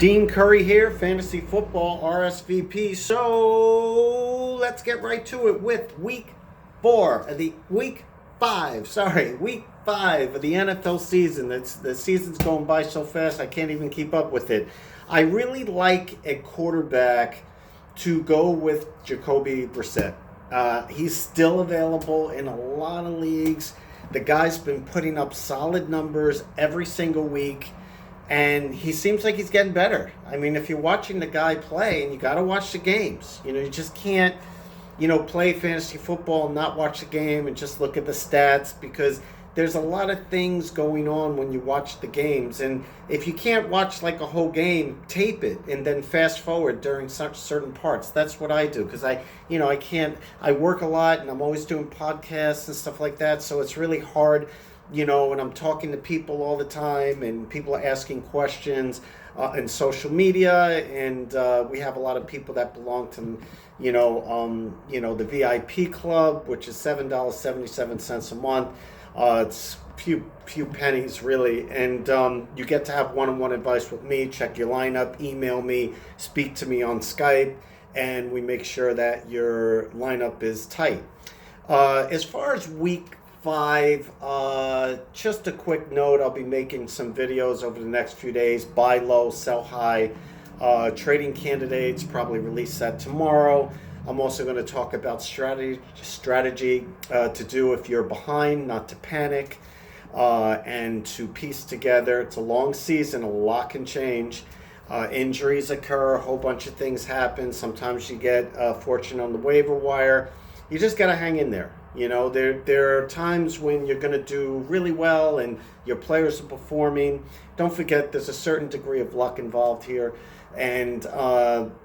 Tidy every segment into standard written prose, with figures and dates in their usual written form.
Dean Curry here, Fantasy Football RSVP. So let's get right to it with week five of the NFL season. The season's going by so fast I can't even keep up with it. I really like a quarterback to go with Jacoby Brissett. He's still available in a lot of leagues. The guy's been putting up solid numbers every single week. And he seems like he's getting better. I mean, if you're watching the guy play, and you got to watch the games. You just can't, play fantasy football and not watch the game and just look at the stats, because there's a lot of things going on when you watch the games. And if you can't watch like a whole game, tape it and then fast forward during such certain parts. That's what I do, because I work a lot and I'm always doing podcasts and stuff like that. So it's really hard. And I'm talking to people all the time, and people are asking questions in social media, and we have a lot of people that belong to, the VIP club, which is $7.77 a month. It's few pennies really, and you get to have one-on-one advice with me. Check your lineup, email me, speak to me on Skype, and we make sure that your lineup is tight. As far as week 5, just a quick note, I'll be making some videos over the next few days. Buy low, sell high, trading candidates, probably release that tomorrow. I'm also going to talk about strategy to do if you're behind, not to panic, and to piece together. It's a long season, a lot can change. Injuries occur, a whole bunch of things happen. Sometimes you get fortune on the waiver wire. You just got to hang in there. There are times when you're going to do really well and your players are performing. Don't forget, there's a certain degree of luck involved here. And,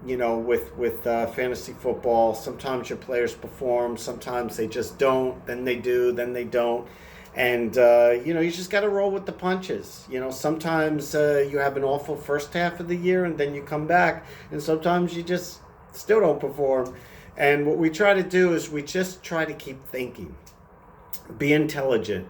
with fantasy football, sometimes your players perform, sometimes they just don't, then they do, then they don't. And, you just got to roll with the punches. Sometimes you have an awful first half of the year and then you come back, and sometimes you just still don't perform. And what we try to do is we just try to keep thinking, be intelligent,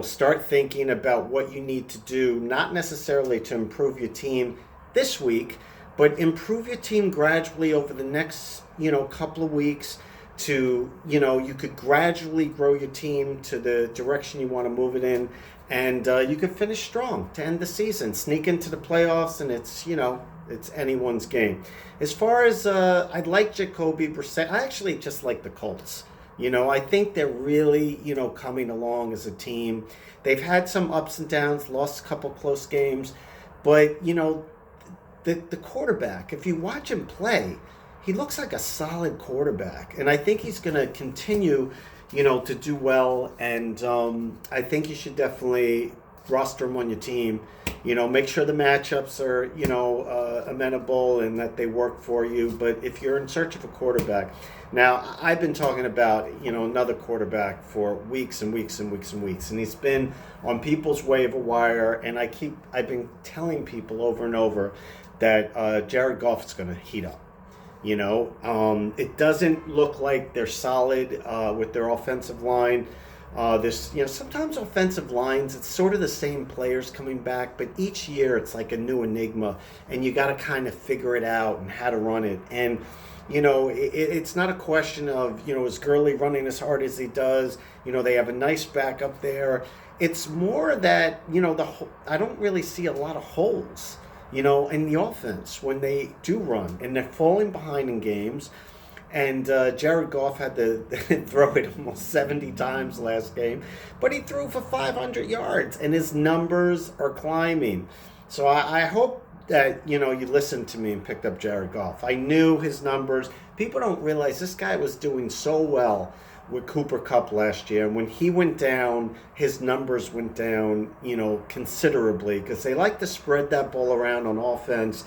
start thinking about what you need to do, not necessarily to improve your team this week, but improve your team gradually over the next, couple of weeks to, you could gradually grow your team to the direction you want to move it in. And you could finish strong to end the season, sneak into the playoffs, and it's anyone's game. As far as I like Jacoby Brissett, I actually just like the Colts. I think they're really, coming along as a team. They've had some ups and downs, lost a couple close games, but the quarterback, if you watch him play, he looks like a solid quarterback, and I think he's going to continue to do well, and I think you should definitely roster him on your team. Make sure the matchups are, amenable and that they work for you. But if you're in search of a quarterback, now I've been talking about, another quarterback for weeks and weeks and weeks and weeks, and he's been on people's waiver wire, and I've been telling people over and over that Jared Goff is going to heat up. It doesn't look like they're solid with their offensive line. There's, sometimes offensive lines, it's sort of the same players coming back, but each year it's like a new enigma, and you got to kind of figure it out and how to run it. And, it's not a question of, is Gurley running as hard as he does? They have a nice backup there. It's more that, I don't really see a lot of holes, in the offense when they do run, and they're falling behind in games. And Jared Goff had to throw it almost 70 times last game, but he threw for 500 yards, and his numbers are climbing. So I hope that, you listened to me and picked up Jared Goff. I knew his numbers. People don't realize this guy was doing so well with Cooper Kupp last year. And when he went down, his numbers went down, considerably, because they like to spread that ball around on offense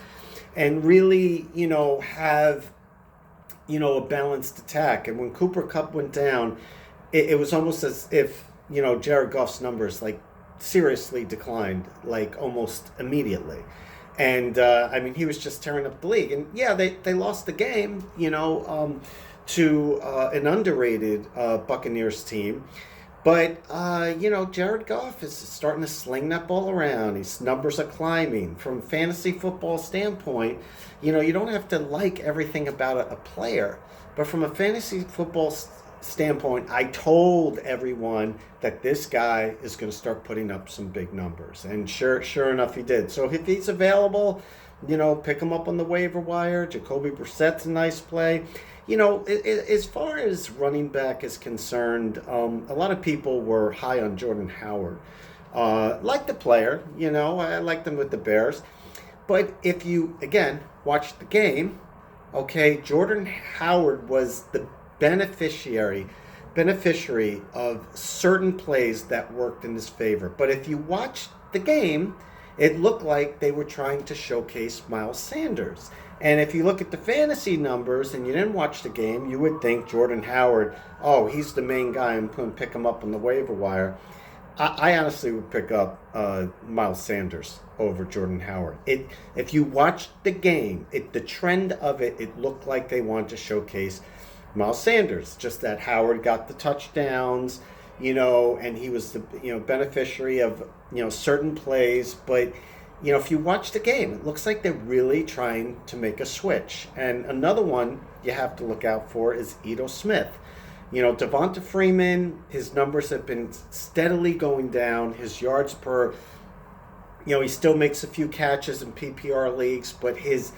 and really, have a balanced attack. And when Cooper Kupp went down, it was almost as if, Jared Goff's numbers, seriously declined, almost immediately. And, he was just tearing up the league. And, yeah, they lost the game, to an underrated Buccaneers team. But, Jared Goff is starting to sling that ball around. His numbers are climbing. From a fantasy football standpoint, you don't have to like everything about a player. But from a fantasy football standpoint, I told everyone that this guy is going to start putting up some big numbers. And sure enough, he did. So if he's available, pick him up on the waiver wire. Jacoby Brissett's a nice play. As far as running back is concerned, a lot of people were high on Jordan Howard. Like the player, I liked him with the Bears. But if you, again, watch the game, okay, Jordan Howard was the beneficiary of certain plays that worked in his favor. But if you watch the game, it looked like they were trying to showcase Miles Sanders. And if you look at the fantasy numbers and you didn't watch the game, you would think Jordan Howard, he's the main guy, I'm going to pick him up on the waiver wire. I honestly would pick up Miles Sanders over Jordan Howard. If you watch the game, the trend of it looked like they wanted to showcase Miles Sanders. Just that Howard got the touchdowns, and he was the beneficiary of certain plays. But if you watch the game, it looks like they're really trying to make a switch. And another one you have to look out for is Ito Smith. Devonta Freeman, his numbers have been steadily going down. His yards per, he still makes a few catches in PPR leagues, but his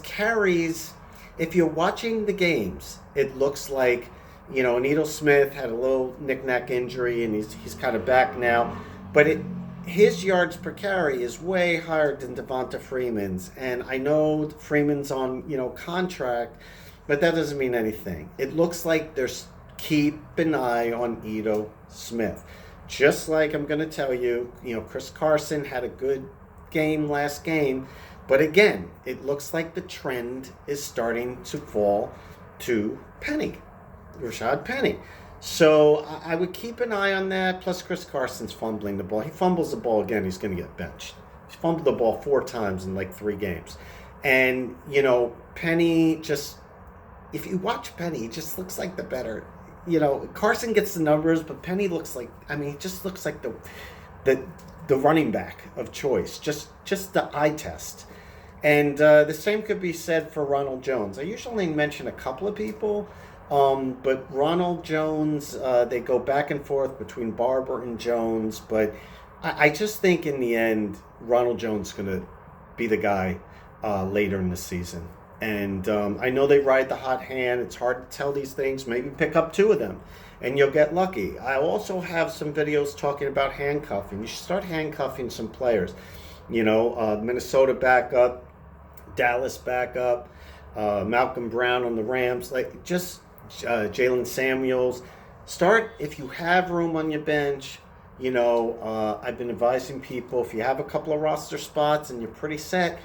carries, if you're watching the games, it looks like, Ito Smith had a little knick-knack injury and he's kind of back now. But his yards per carry is way higher than Devonta Freeman's. And I know Freeman's on, contract, but that doesn't mean anything. It looks like there's keep an eye on Ito Smith. Just like I'm going to tell you, Chris Carson had a good game last game. But again, it looks like the trend is starting to fall to Rashad Penny. So I would keep an eye on that. Plus, Chris Carson's fumbling the ball. He fumbles the ball again, he's going to get benched. He fumbled the ball 4 times in like 3 games. And, Penny just, if you watch Penny, he just looks like the better. Carson gets the numbers, but Penny looks like, he just looks like the running back of choice. Just the eye test. And the same could be said for Ronald Jones. I usually mention a couple of people, but Ronald Jones, they go back and forth between Barber and Jones. But I just think in the end, Ronald Jones is going to be the guy later in the season. And I know they ride the hot hand. It's hard to tell these things. Maybe pick up 2 of them and you'll get lucky. I also have some videos talking about handcuffing. You should start handcuffing some players. Minnesota back up, Dallas back up, Malcolm Brown on the Rams. Just Jalen Samuels. Start, if you have room on your bench. I've been advising people, if you have a couple of roster spots and you're pretty set,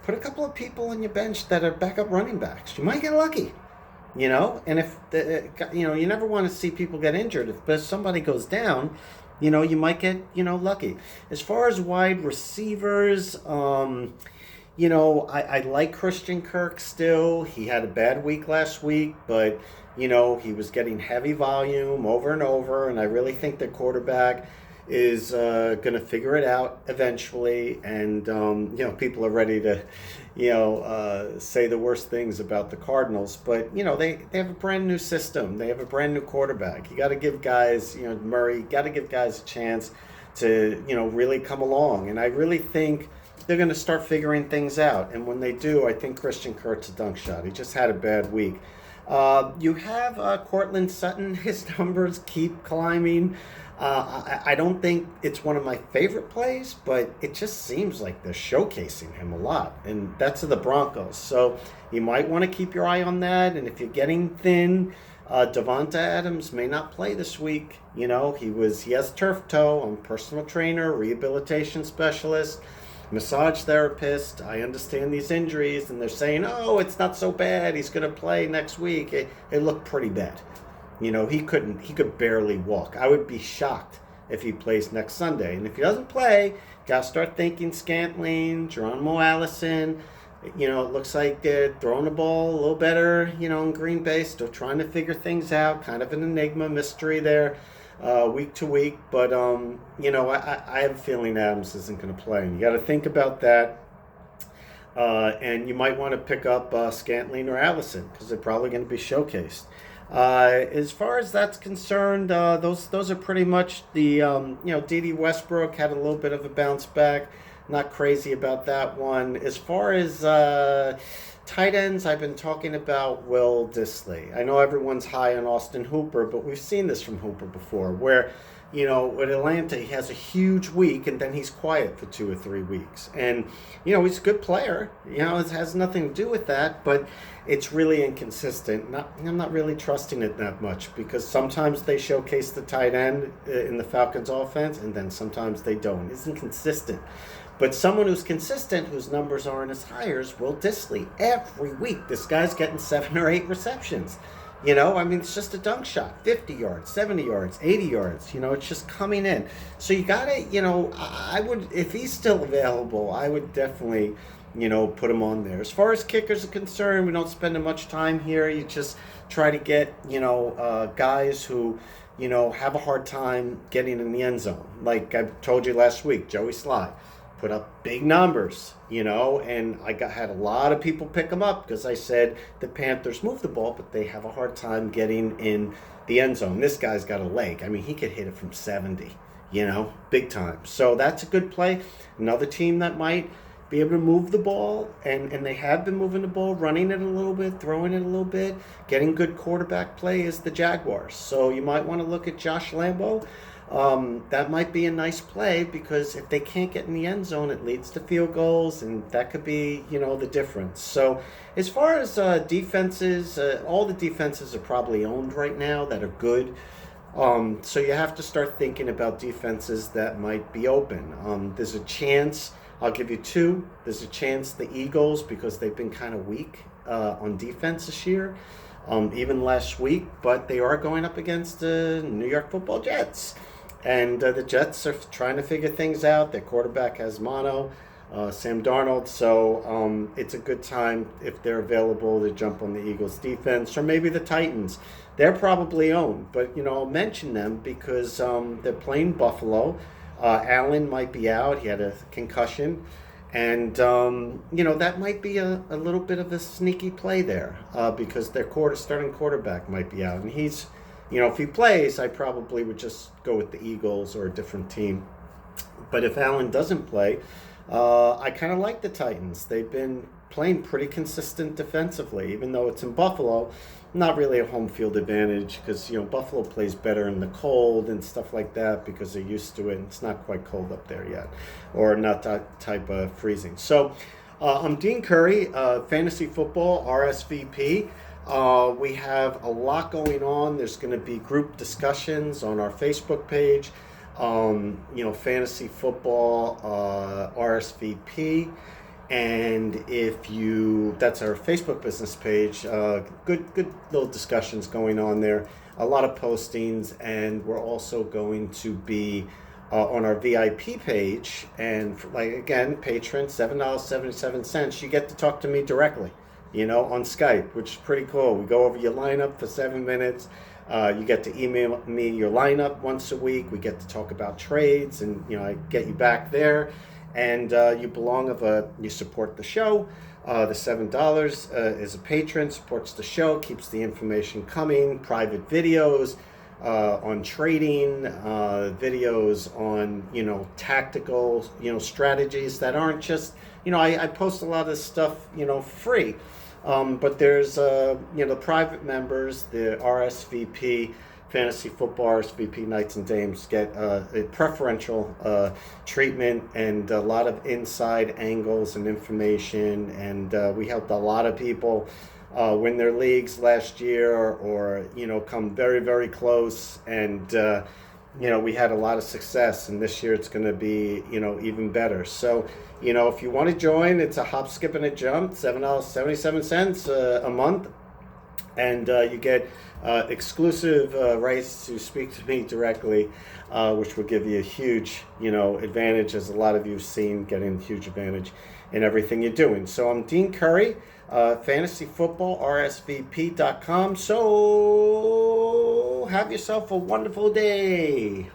put a couple of people on your bench that are backup running backs. You might get lucky, And if, you never want to see people get injured. But if somebody goes down, you might get, lucky. As far as wide receivers, I like Christian Kirk still. He had a bad week last week, but, he was getting heavy volume over and over. And I really think the quarterback is going to figure it out eventually. And, people are ready to, say the worst things about the Cardinals. But, they have a brand new system. They have a brand new quarterback. You got to give guys, Murray, got to give guys a chance to, really come along. And I really think they're going to start figuring things out. And when they do, I think Christian Kirk's a dunk shot. He just had a bad week. You have Cortland Sutton. His numbers keep climbing. I don't think it's one of my favorite plays, but it just seems like they're showcasing him a lot, and that's the Broncos. So you might want to keep your eye on that. And if you're getting thin, Devonta Adams may not play this week. He has turf toe. I'm a personal trainer, rehabilitation specialist, massage therapist. I understand these injuries, and they're saying, it's not so bad. He's going to play next week. It looked pretty bad. He could barely walk. I would be shocked if he plays next Sunday. And if he doesn't play, got to start thinking Scantling, Geronimo Allison. It looks like they're throwing the ball a little better, in Green Bay, still trying to figure things out. Kind of an enigma, mystery there. week to week. But I have a feeling Adams isn't going to play. You got to think about that. And you might want to pick up Scantling or Allison because they're probably going to be showcased. As far as that's concerned, those are pretty much the D.D. Westbrook had a little bit of a bounce back. Not crazy about that one. As far as tight ends, I've been talking about Will Dissly. I know everyone's high on Austin Hooper, but we've seen this from Hooper before, where with Atlanta, he has a huge week and then he's quiet for 2 or 3 weeks. And, he's a good player. It has nothing to do with that, but it's really inconsistent. I'm not really trusting it that much because sometimes they showcase the tight end in the Falcons offense and then sometimes they don't. It's inconsistent. But someone who's consistent, whose numbers aren't as high as Will Dissly. Every week, this guy's getting 7 or 8 receptions. It's just a dunk shot. 50 yards, 70 yards, 80 yards. It's just coming in. So you got to, I would, if he's still available, I would definitely, put him on there. As far as kickers are concerned, we don't spend much time here. You just try to get, guys who, have a hard time getting in the end zone. Like I told you last week, Joey Sly put up big numbers, and I had a lot of people pick them up because I said the Panthers move the ball, but they have a hard time getting in the end zone. This guy's got a leg. He could hit it from 70, big time. So that's a good play. Another team that might be able to move the ball, and they have been moving the ball, running it a little bit, throwing it a little bit, getting good quarterback play is the Jaguars. So you might want to look at Josh Lambo. That might be a nice play because if they can't get in the end zone, it leads to field goals, and that could be, the difference. So as far as defenses, all the defenses are probably owned right now that are good. So you have to start thinking about defenses that might be open. There's a chance, I'll give you 2. There's a chance the Eagles, because they've been kind of weak on defense this year, even last week, but they are going up against the New York Football Jets. And the Jets are trying to figure things out. Their quarterback has mono, Sam Darnold. So it's a good time, if they're available, to jump on the Eagles defense. Or maybe the Titans. They're probably owned. But, I'll mention them because they're playing Buffalo. Allen might be out. He had a concussion. And, that might be a little bit of a sneaky play there because their starting quarterback might be out. And he's... if he plays, I probably would just go with the Eagles or a different team. But if Allen doesn't play, I kind of like the Titans. They've been playing pretty consistent defensively, even though it's in Buffalo. Not really a home field advantage because, Buffalo plays better in the cold and stuff like that because they're used to it. And it's not quite cold up there yet, or not that type of freezing. So I'm Dean Curry, Fantasy Football, RSVP. We have a lot going on. There's going to be group discussions on our Facebook page, Fantasy Football RSVP. And that's our Facebook business page. Good little discussions going on there. A lot of postings, and we're also going to be on our VIP page. And again, patrons, $7.77. You get to talk to me directly, on Skype, which is pretty cool. We go over your lineup for 7 minutes. You get to email me your lineup once a week. We get to talk about trades, and I get you back there. And you support the show. The $7 is a patron, supports the show, keeps the information coming. Private videos on trading, videos on tactical strategies that aren't just I post a lot of this stuff free. But there's the private members, the RSVP Fantasy Football RSVP Knights and Dames get a preferential treatment and a lot of inside angles and information. And we helped a lot of people win their leagues last year, or come very, very close. And we had a lot of success. And this year it's going to be even better. So if you want to join, it's a hop, skip, and a jump. $7.77 a month. And you get exclusive rights to speak to me directly, which will give you a huge, advantage, as a lot of you have seen, getting a huge advantage in everything you're doing. So I'm Dean Curry, fantasyfootballrsvp.com. So have yourself a wonderful day.